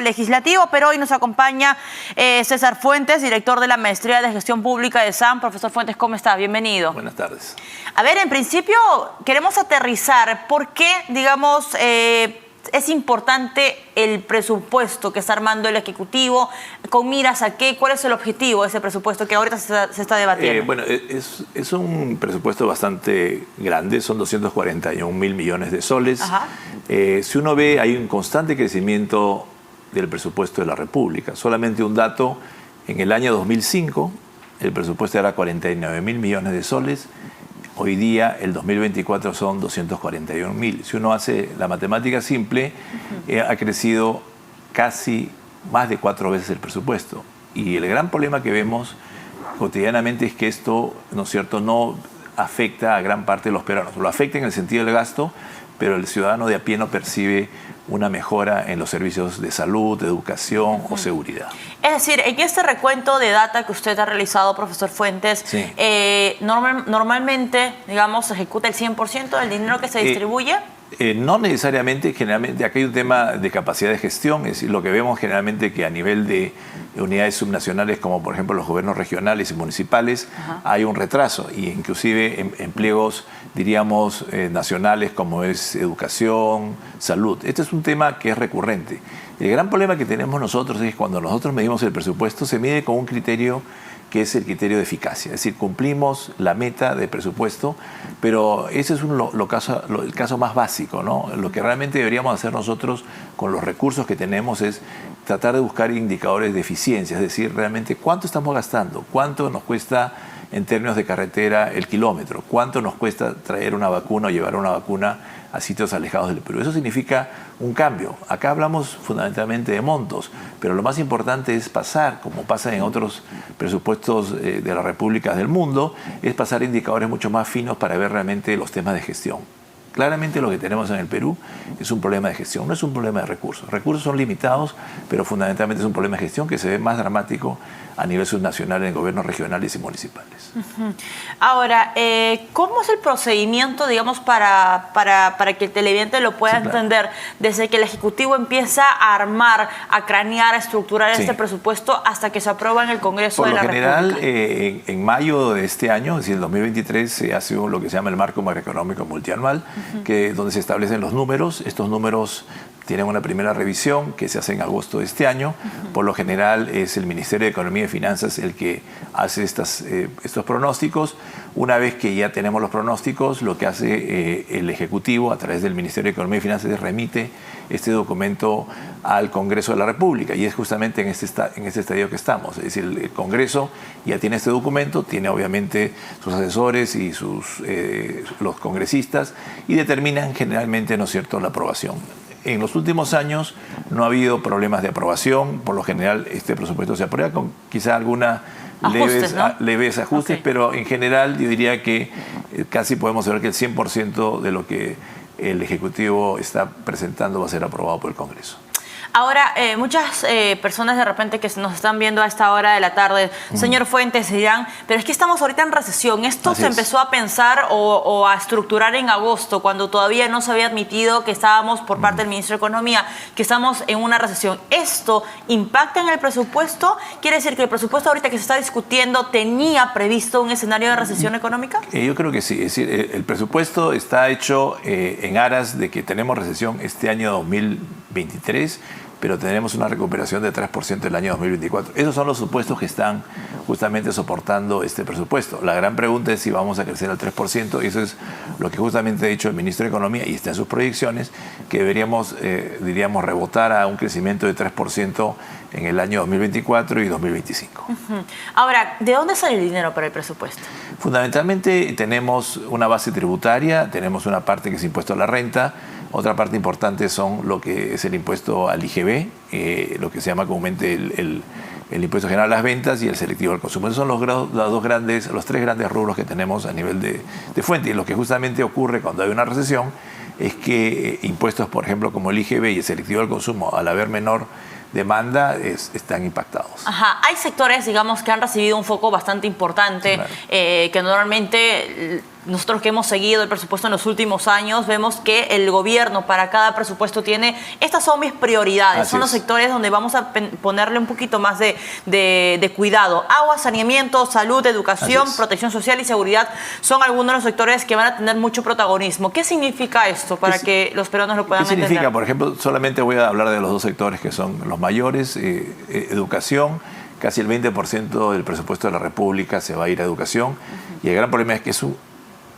Legislativo, pero hoy nos acompaña César Fuentes, director de la Maestría de Gestión Pública de SAM. Profesor Fuentes, ¿cómo está? Bienvenido. Buenas tardes. A ver, en principio queremos aterrizar por qué, digamos, es importante el presupuesto que está armando el Ejecutivo, con miras a qué, cuál es el objetivo de ese presupuesto que ahorita se está debatiendo. Bueno, es un presupuesto bastante grande, son 241.000 millones de soles. Si uno ve, hay un constante crecimiento del presupuesto de la República. Solamente un dato, en el año 2005 el presupuesto era 49.000 millones de soles. Hoy día, el 2024, son 241.000. Si uno hace la matemática simple, ha crecido casi más de 4 veces el presupuesto. Y el gran problema que vemos cotidianamente es que esto, ¿no es cierto?, no afecta a gran parte de los peruanos. Lo afecta en el sentido del gasto, pero el ciudadano de a pie no percibe una mejora en los servicios de salud, de educación o seguridad. Es decir, en este recuento de data que usted ha realizado, profesor Fuentes, sí. Normalmente, digamos, se ejecuta el 100% del dinero que se distribuye. No necesariamente, generalmente acá hay un tema de capacidad de gestión, es decir, lo que vemos generalmente que a nivel de unidades subnacionales, como por ejemplo los gobiernos regionales y municipales, hay un retraso, y inclusive en pliegos, diríamos, nacionales, como es educación, salud. Este es un tema que es recurrente. El gran problema que tenemos nosotros es que cuando nosotros medimos el presupuesto, se mide con un criterio que es el criterio de eficacia. Es decir, cumplimos la meta de presupuesto, pero ese es el caso más básico, ¿no? Lo que realmente deberíamos hacer nosotros con los recursos que tenemos es tratar de buscar indicadores de eficiencia, es decir, realmente cuánto estamos gastando, cuánto nos cuesta en términos de carretera el kilómetro, cuánto nos cuesta traer una vacuna o llevar una vacuna a sitios alejados del Perú. Eso significa un cambio. Acá hablamos fundamentalmente de montos, pero lo más importante es pasar, como pasa en otros presupuestos de las repúblicas del mundo, es pasar indicadores mucho más finos para ver realmente los temas de gestión. Claramente lo que tenemos en el Perú es un problema de gestión, no es un problema de recursos. Recursos son limitados, pero fundamentalmente es un problema de gestión que se ve más dramático a nivel subnacional en gobiernos regionales y municipales. Ahora, ¿cómo es el procedimiento, digamos, para que el televidente lo pueda entender? Desde que el Ejecutivo empieza a armar, a cranear, a estructurar este presupuesto hasta que se aprueba en el Congreso de la República. Por lo general, en mayo de este año, es decir, el 2023, se hace lo que se llama el marco macroeconómico multianual, donde se establecen los números. Estos números tienen una primera revisión que se hace en agosto de este año. Por lo general es el Ministerio de Economía y Finanzas el que hace estos pronósticos. Una vez que ya tenemos los pronósticos, lo que hace el Ejecutivo a través del Ministerio de Economía y Finanzas es remite este documento al Congreso de la República, y es justamente en este estadio que estamos. Es decir, el Congreso ya tiene este documento, tiene obviamente sus asesores y los congresistas, y determinan generalmente, ¿no es cierto?, la aprobación. En los últimos años no ha habido problemas de aprobación. Por lo general este presupuesto se aprueba con quizá alguna leves ajustes, pero en general yo diría que casi podemos ver que el 100% de lo que el Ejecutivo está presentando va a ser aprobado por el Congreso. Ahora, muchas personas de repente que nos están viendo a esta hora de la tarde, señor Fuentes, dirán, pero es que estamos ahorita en recesión. Esto se empezó a pensar o a estructurar en agosto, cuando todavía no se había admitido que estábamos, por parte del Ministro de Economía, que estamos en una recesión. ¿Esto impacta en el presupuesto? ¿Quiere decir que el presupuesto ahorita que se está discutiendo tenía previsto un escenario de recesión económica? Yo creo que sí. Es decir, el presupuesto está hecho en aras de que tenemos recesión este año 2023, pero tenemos una recuperación de 3% el año 2024. Esos son los supuestos que están justamente soportando este presupuesto. La gran pregunta es si vamos a crecer al 3%, y eso es lo que justamente ha dicho el Ministro de Economía, y está en sus proyecciones, que deberíamos, diríamos, rebotar a un crecimiento de 3% en el año 2024 y 2025. Ahora, ¿de dónde sale el dinero para el presupuesto? Fundamentalmente tenemos una base tributaria, tenemos una parte que es impuesto a la renta. Otra parte importante son lo que es el impuesto al IGB, lo que se llama comúnmente el impuesto general a las ventas y el selectivo al consumo. Esos son los tres grandes rubros que tenemos a nivel de fuente. Y lo que justamente ocurre cuando hay una recesión es que impuestos, por ejemplo, como el IGB y el selectivo al consumo, al haber menor demanda, están impactados. Hay sectores, digamos, que han recibido un foco bastante importante, que normalmente nosotros que hemos seguido el presupuesto en los últimos años, vemos que el gobierno para cada presupuesto tiene, estas son mis prioridades, Así son los es. sectores donde vamos a ponerle un poquito más de cuidado. Agua, saneamiento, salud, educación, protección social y seguridad son algunos de los sectores que van a tener mucho protagonismo. ¿Qué significa esto para que los peruanos lo puedan ¿Qué significa? entender? Por ejemplo, solamente voy a hablar de los dos sectores que son los mayores, educación. Casi el 20% del presupuesto de la República se va a ir a educación y el gran problema es que es una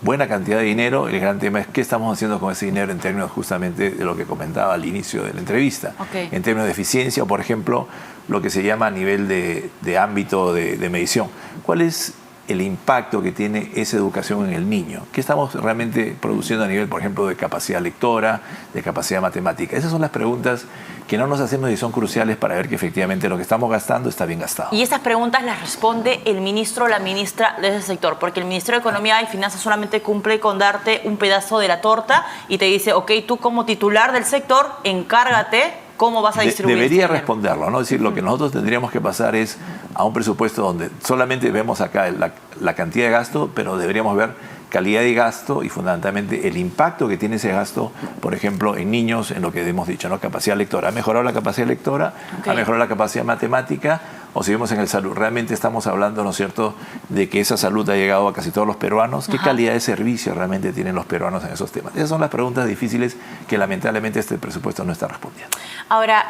buena cantidad de dinero. El gran tema es qué estamos haciendo con ese dinero en términos justamente de lo que comentaba al inicio de la entrevista. En términos de eficiencia o, por ejemplo, lo que se llama a nivel de ámbito de medición. ¿Cuál es el impacto que tiene esa educación en el niño? ¿Qué estamos realmente produciendo a nivel, por ejemplo, de capacidad lectora, de capacidad matemática? Esas son las preguntas que no nos hacemos y son cruciales para ver que efectivamente lo que estamos gastando está bien gastado. Y esas preguntas las responde el ministro o la ministra de ese sector, porque el Ministerio de Economía y Finanzas solamente cumple con darte un pedazo de la torta y te dice, ok, tú como titular del sector, encárgate cómo vas a distribuir. Debería responderlo, ¿no? Es decir, lo que nosotros tendríamos que pasar es a un presupuesto donde solamente vemos acá la cantidad de gasto, pero deberíamos ver calidad de gasto y fundamentalmente el impacto que tiene ese gasto, por ejemplo, en niños, en lo que hemos dicho, ¿no? Capacidad lectora. ¿Ha mejorado la capacidad lectora? ¿Ha mejorado la capacidad matemática? O si vemos en el salud, realmente estamos hablando, ¿no es cierto?, de que esa salud ha llegado a casi todos los peruanos. ¿Qué calidad de servicio realmente tienen los peruanos en esos temas? Esas son las preguntas difíciles que lamentablemente este presupuesto no está respondiendo. Ahora,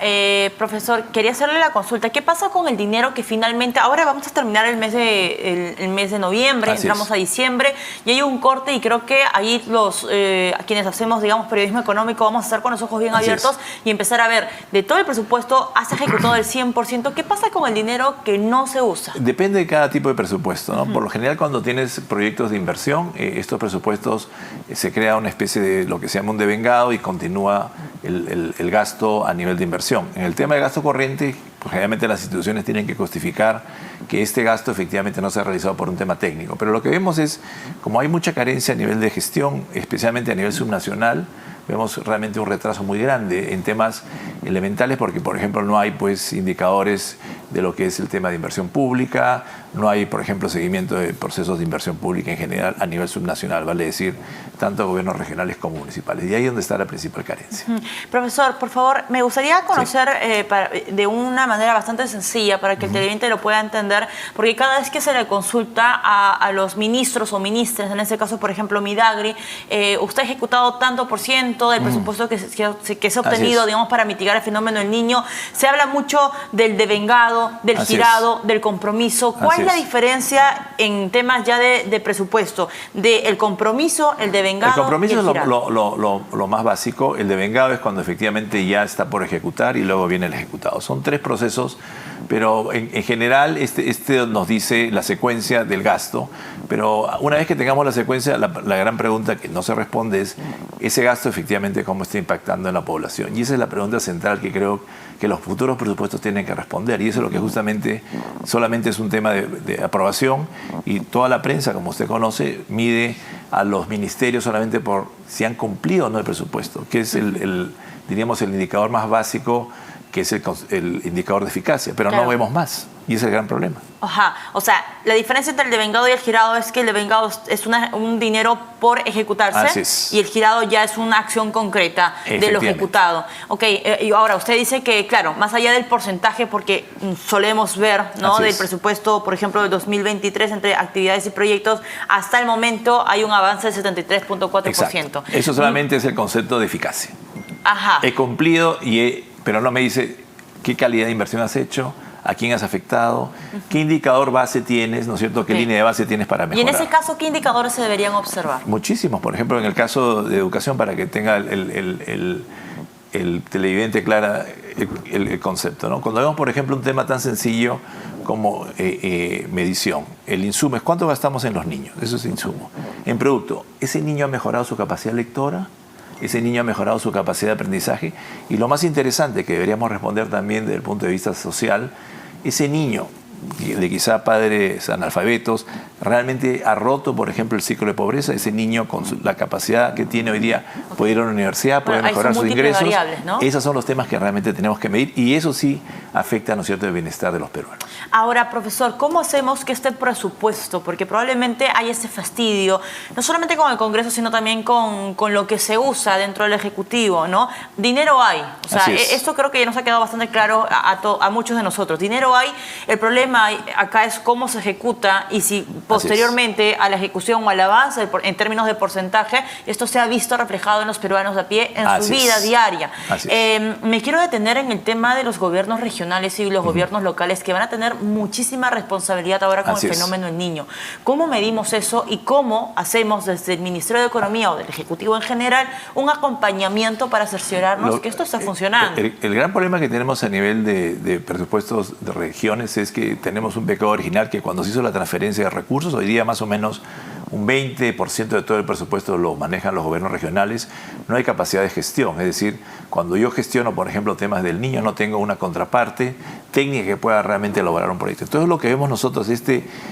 profesor, quería hacerle la consulta. ¿Qué pasa con el dinero que finalmente, ahora vamos a terminar el mes de noviembre, entramos a diciembre, y hay un corte y creo que ahí quienes hacemos, digamos, periodismo económico, vamos a estar con los ojos bien abiertos y empezar a ver, de todo el presupuesto, ¿has ejecutado el 100%? ¿Qué pasa con el dinero que no se usa? Depende de cada tipo de presupuesto, ¿no? Por lo general, cuando tienes proyectos de inversión, estos presupuestos se crea una especie de lo que se llama un devengado y continúa el gasto a nivel de inversión. En el tema de gasto corriente, pues, generalmente las instituciones tienen que justificar que este gasto efectivamente no se ha realizado por un tema técnico. Pero lo que vemos es, como hay mucha carencia a nivel de gestión, especialmente a nivel subnacional, vemos realmente un retraso muy grande en temas elementales porque, por ejemplo, no hay pues indicadores de lo que es el tema de inversión pública, no hay, por ejemplo, seguimiento de procesos de inversión pública en general a nivel subnacional, vale decir, tanto gobiernos regionales como municipales. Y ahí es donde está la principal carencia. Profesor, por favor, me gustaría conocer de una manera bastante sencilla para que el televidente lo pueda entender, porque cada vez que se le consulta a los ministros o ministras, en este caso, por ejemplo, Midagri, usted ha ejecutado tanto por ciento del presupuesto que se ha obtenido, digamos, para mitigar el fenómeno del niño. Se habla mucho del devengado, del girado, del compromiso. ¿Cuál es la diferencia en temas ya de presupuesto? Del compromiso, el devengado. El compromiso y el es lo más básico. El devengado es cuando efectivamente ya está por ejecutar y luego viene el ejecutado. Son tres procesos, pero en general este nos dice la secuencia del gasto. Pero una vez que tengamos la secuencia, la gran pregunta que no se responde es ese gasto efectivamente cómo está impactando en la población. Y esa es la pregunta central que creo que los futuros presupuestos tienen que responder. Y eso es lo que justamente solamente es un tema de aprobación y toda la prensa, como usted conoce, mide a los ministerios solamente por si han cumplido o no el presupuesto, que es diríamos el indicador más básico, que es el indicador de eficacia, pero no vemos más. Y ese es el gran problema. Ajá, o sea, la diferencia entre el devengado y el girado es que el devengado es un dinero por ejecutarse y el girado ya es una acción concreta de lo ejecutado. Ok, y ahora usted dice que, claro, más allá del porcentaje, porque solemos ver, ¿no?, del presupuesto, por ejemplo, del 2023 entre actividades y proyectos, hasta el momento hay un avance del 73.4%. Eso solamente es el concepto de eficacia. Ajá. He cumplido, pero no me dice qué calidad de inversión has hecho, a quién has afectado, qué indicador base tienes, ¿no es cierto?, qué línea de base tienes para mejorar. Y en ese caso, ¿qué indicadores se deberían observar? Muchísimos. Por ejemplo, en el caso de educación, para que tenga el televidente clara el concepto, ¿no? Cuando vemos, por ejemplo, un tema tan sencillo como medición, el insumo es cuánto gastamos en los niños, eso es insumo. En producto, ¿ese niño ha mejorado su capacidad lectora? ¿Ese niño ha mejorado su capacidad de aprendizaje? Y lo más interesante que deberíamos responder también desde el punto de vista social, ese niño de quizá padres analfabetos, realmente ha roto, por ejemplo, el ciclo de pobreza. Ese niño con la capacidad que tiene hoy día puede ir a la universidad, puede mejorar sus ingresos. ¿No? Esos son los temas que realmente tenemos que medir y eso sí afecta, ¿no es cierto?, el bienestar de los peruanos. Ahora, profesor, ¿cómo hacemos que este presupuesto, porque probablemente hay ese fastidio, no solamente con el Congreso, sino también con lo que se usa dentro del Ejecutivo, ¿no? Dinero hay. O sea, esto creo que ya nos ha quedado bastante claro a muchos de nosotros. Dinero hay. El problema acá es cómo se ejecuta y si posteriormente a la ejecución o al avance en términos de porcentaje, esto se ha visto reflejado en los peruanos de a pie en su vida diaria. Me quiero detener en el tema de los gobiernos regionales y los gobiernos locales que van a tener muchísima responsabilidad ahora con el fenómeno del niño. ¿Cómo medimos eso y cómo hacemos desde el Ministerio de Economía o del Ejecutivo en general un acompañamiento para cerciorarnos que esto está funcionando? El gran problema que tenemos a nivel de presupuestos de regiones es que tenemos un pecado original que cuando se hizo la transferencia de recursos, hoy día más o menos un 20% de todo el presupuesto lo manejan los gobiernos regionales, no hay capacidad de gestión. Es decir, cuando yo gestiono, por ejemplo, temas del niño, no tengo una contraparte técnica que pueda realmente elaborar un proyecto. Entonces, lo que vemos nosotros,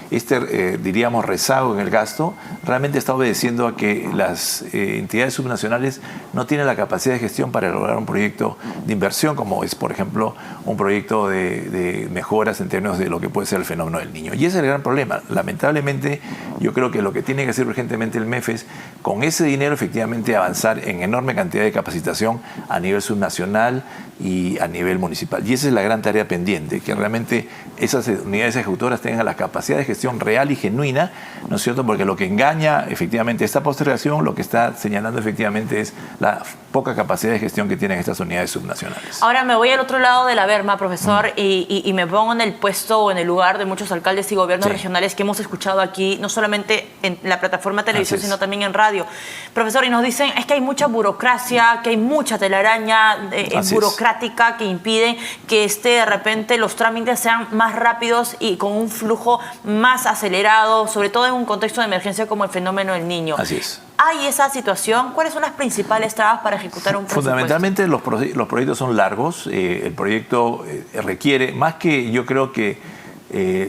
diríamos, rezago en el gasto, realmente está obedeciendo a que las entidades subnacionales no tienen la capacidad de gestión para elaborar un proyecto de inversión, como es, por ejemplo, un proyecto de mejoras en términos de lo que puede ser el fenómeno del niño. Y ese es el gran problema. Lamentablemente, yo creo que lo que tiene que hacer urgentemente el MEF es, con ese dinero, efectivamente avanzar en enorme cantidad de capacitación a nivel subnacional y a nivel municipal. Y esa es la gran tarea pendiente, que realmente esas unidades ejecutoras tengan la capacidad de gestión real y genuina, ¿no es cierto? Porque lo que engaña efectivamente esta postergación, lo que está señalando efectivamente es la poca capacidad de gestión que tienen estas unidades subnacionales. Ahora me voy al otro lado de la berma, profesor, y me pongo en el puesto o en el lugar de muchos alcaldes y gobiernos regionales que hemos escuchado aquí, no solamente en la plataforma de televisión, sino también en radio. Profesor, y nos dicen, es que hay mucha burocracia, que hay mucha telaraña burocrática que impide que de repente los trámites sean más rápidos y con un flujo más acelerado, sobre todo en un contexto de emergencia como el fenómeno del niño. Así es. ¿Hay esa situación? ¿Cuáles son las principales trabas para ejecutar un presupuesto? Fundamentalmente los proyectos son largos. El proyecto requiere, más que yo creo que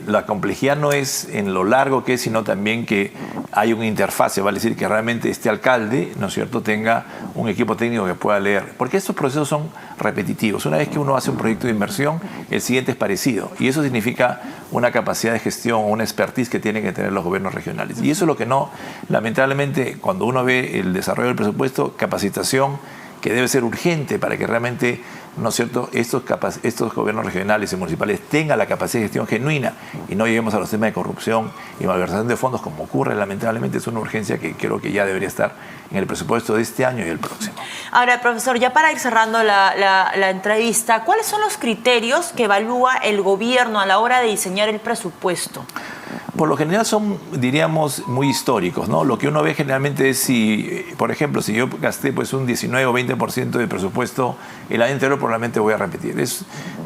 la complejidad no es en lo largo que es, sino también que hay una interfase, vale decir que realmente este alcalde, ¿no es cierto?, tenga un equipo técnico que pueda leer, porque estos procesos son repetitivos. Una vez que uno hace un proyecto de inversión, el siguiente es parecido, y eso significa una capacidad de gestión, una expertise que tienen que tener los gobiernos regionales. Y eso es lo que no, lamentablemente, cuando uno ve el desarrollo del presupuesto, capacitación que debe ser urgente para que realmente, ¿no es cierto?, estos gobiernos regionales y municipales tengan la capacidad de gestión genuina y no lleguemos a los temas de corrupción y malversación de fondos como ocurre lamentablemente. Es una urgencia que creo que ya debería estar en el presupuesto de este año y el próximo. Ahora, profesor, ya para ir cerrando la entrevista, ¿cuáles son los criterios que evalúa el gobierno a la hora de diseñar el presupuesto? Por lo general son, diríamos, muy históricos, ¿no? Lo que uno ve generalmente es si, por ejemplo, si yo gasté pues un 19 o 20% de presupuesto el año anterior, probablemente voy a repetir.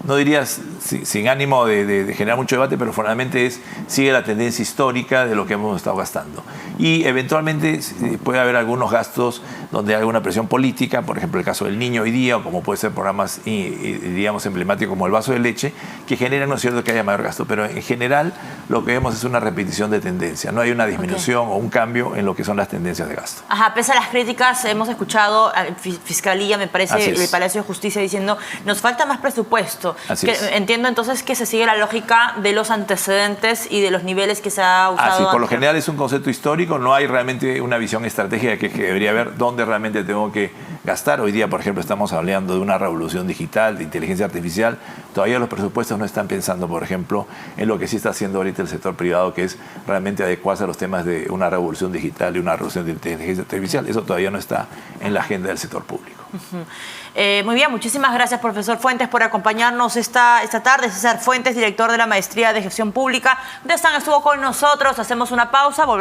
No diría sin ánimo de generar mucho debate, pero fundamentalmente sigue la tendencia histórica de lo que hemos estado gastando. Y eventualmente puede haber algunos gastos donde hay alguna presión política, por ejemplo el caso del niño hoy día, o como puede ser programas, diríamos, emblemáticos como el vaso de leche, que generan, ¿no es cierto?, que haya mayor gasto. Pero en general lo que vemos es una repetición de tendencia. No hay una disminución o un cambio en lo que son las tendencias de gasto. Ajá, pese a las críticas, hemos escuchado a Fiscalía, me parece, el Palacio de Justicia diciendo, nos falta más presupuesto. Entiendo entonces que se sigue la lógica de los antecedentes y de los niveles que se ha usado. Por lo general es un concepto histórico, no hay realmente una visión estratégica que debería haber dónde realmente tengo que gastar. Hoy día, por ejemplo, estamos hablando de una revolución digital, de inteligencia artificial. Todavía los presupuestos no están pensando, por ejemplo, en lo que sí está haciendo ahorita el sector privado, que es realmente adecuarse a los temas de una revolución digital y una revolución de inteligencia artificial. Eso todavía no está en la agenda del sector público. Muy bien, muchísimas gracias, profesor Fuentes, por acompañarnos esta tarde. César Fuentes, director de la Maestría de Gestión Pública de SAN, estuvo con nosotros. Hacemos una pausa, volvemos.